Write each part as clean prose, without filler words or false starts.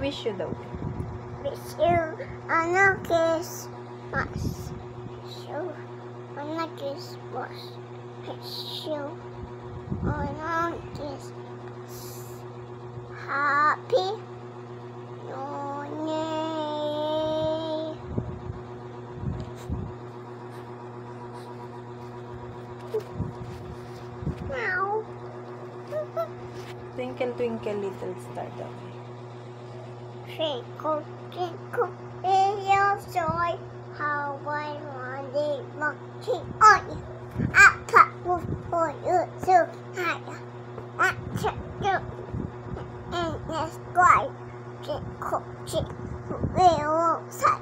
wish you daw? Wish you a Christmas. Wish you a Christmas. Wish you a Christmas. Happy New Year. Meow. Twinkle, twinkle, little star daw. Twinkle, twinkle, little star, how I wonder what you are. I put one for you so high. I check you in the sky. Twinkle, twinkle, little star,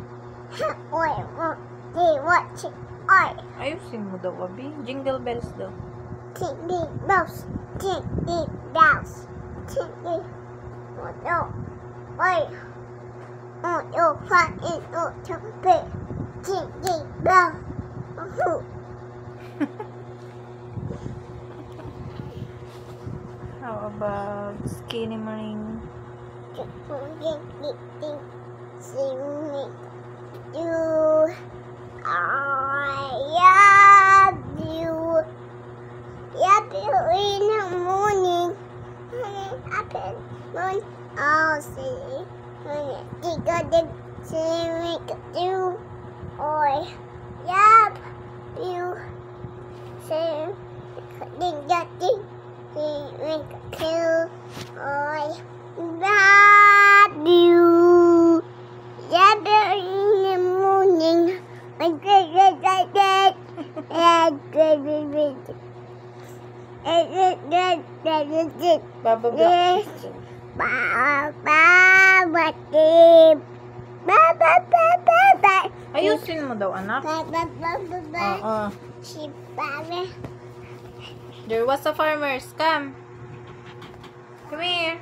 how I wonder what you are. Ayusin mo daw, Abi. Jingle bells daw. Tingy bells, tingy bells, tingy. Oh no, wait. Oh no, fun is not to be. Tingy bells. How about skinny morning? Singing you. I love you. Love you in the morning. Apple moon. I'll see. Dig sing you. I love you. Sing. Dig dig. Sing you. I love you. Love you in the morning. Baba Black. Ayusin mo daw, anak. Oo. There was a farmers. Come. Come here.